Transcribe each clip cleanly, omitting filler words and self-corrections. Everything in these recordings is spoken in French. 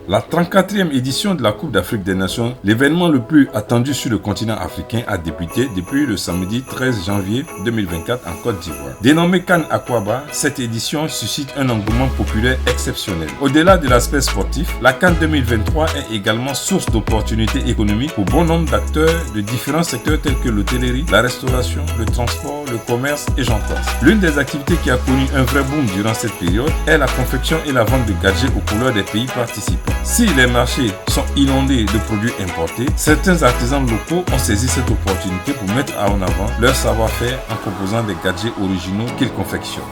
La 34e édition de la Coupe d'Afrique des Nations, l'événement le plus attendu sur le continent africain, a débuté depuis le samedi 13 janvier 2024 en Côte d'Ivoire. Dénommée CAN Aquaba, cette édition suscite un engouement populaire exceptionnel. Au-delà de l'aspect sportif, la CAN 2023 est également source d'opportunités économiques pour bon nombre d'acteurs de différents secteurs tels que l'hôtellerie, la restauration, le transport, le commerce et j'en passe. L'une des activités qui a connu un vrai boom durant cette période est la confection et la vente de gadgets aux couleurs des pays participants. Si les marchés sont inondés de produits importés, certains artisans locaux ont saisi cette opportunité pour mettre en avant leur savoir-faire en proposant des gadgets originaux qu'ils confectionnent.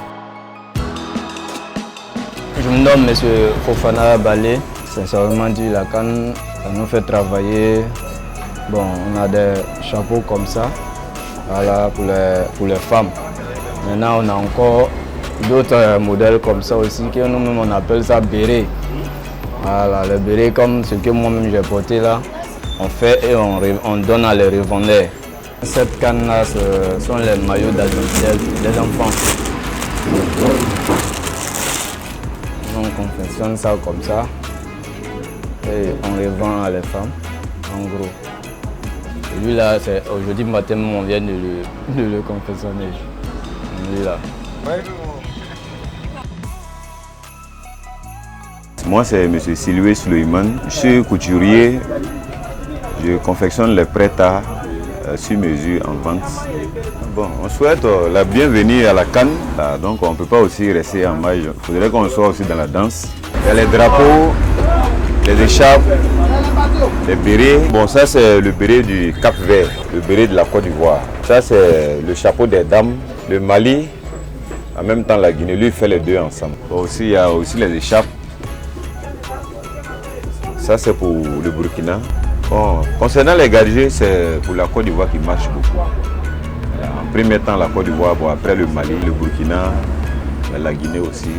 Je me nomme M. Fofana Balé. Sincèrement dit, la CAN, ça nous fait travailler. Bon, on a des chapeaux comme ça, voilà, pour les femmes. Maintenant, on a encore d'autres modèles comme ça aussi, que nous-mêmes on appelle ça béret. Voilà, le béret comme ce que moi-même j'ai porté là, on fait et on donne à les revendeurs. Cette canne-là, ce sont les maillots des enfants. On confectionne ça comme ça et on revend à les femmes, en gros. Celui-là, aujourd'hui matin, on vient de le confectionner. Celui-là. Moi, c'est M. Sylvé Suleiman. Je suis couturier. Je confectionne les prêt-à sur mesure en vente. Bon, on souhaite la bienvenue à la CAN. Donc, on ne peut pas aussi rester en marge. Il faudrait qu'on soit aussi dans la danse. Il y a les drapeaux, les écharpes, les bérets. Bon, ça, c'est le béret du Cap-Vert, le béret de la Côte d'Ivoire. Ça, c'est le chapeau des dames. Le Mali, en même temps, la Guinée, lui, fait les deux ensemble. Bon, aussi, il y a aussi les écharpes. Ça, c'est pour le Burkina. Bon, concernant les gadgets, c'est pour la Côte d'Ivoire qui marche beaucoup. En premier temps, la Côte d'Ivoire, bon, après le Mali, le Burkina, la Guinée aussi.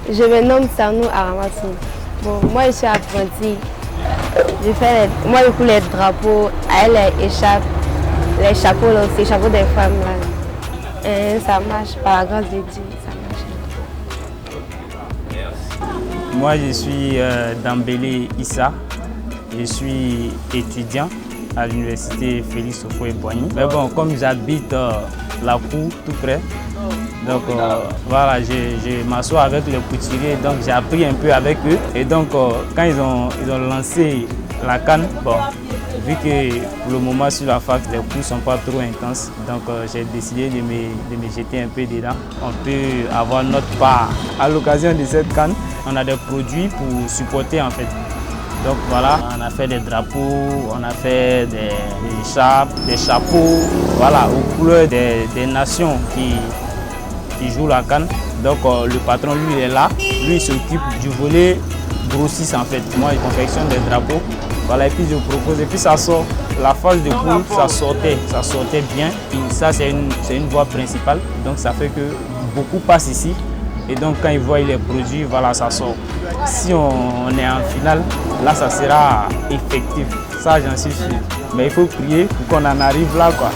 Je me nomme Sarnou Aramassou. Bon, moi, je suis apprentie. Moi, je coule les drapeaux, les écharpes, les chapeaux, les chapeaux des femmes. Là. Et ça marche, par la grâce de Dieu. Moi, je suis Dambélé Issa. Je suis étudiant à l'université Félix Houphouët-Boigny. Mais bon, comme j'habite la cour tout près, donc voilà, je m'assois avec les couturiers, donc j'ai appris un peu avec eux. Et donc, quand ils ont lancé la CAN, bon, vu que pour le moment sur la fac, les cours ne sont pas trop intenses, donc j'ai décidé de me jeter un peu dedans. On peut avoir notre part. À l'occasion de cette CAN, on a des produits pour supporter en fait. Donc voilà, on a fait des drapeaux, on a fait des écharpes, des chapeaux, voilà, aux couleurs des nations qui jouent la CAN. Donc le patron, lui, il est là, lui, il s'occupe du volet grossiste en fait. Moi, je confectionne des drapeaux, voilà, et puis je propose, et puis ça sort. La phase de cours, ça sortait bien. Et ça, c'est une voie principale, donc ça fait que beaucoup passent ici. Et donc quand ils voient les produits, voilà, ça sort. Si on est en finale, là ça sera effectif. Ça j'en suis sûr. Mais il faut prier pour qu'on en arrive là, quoi.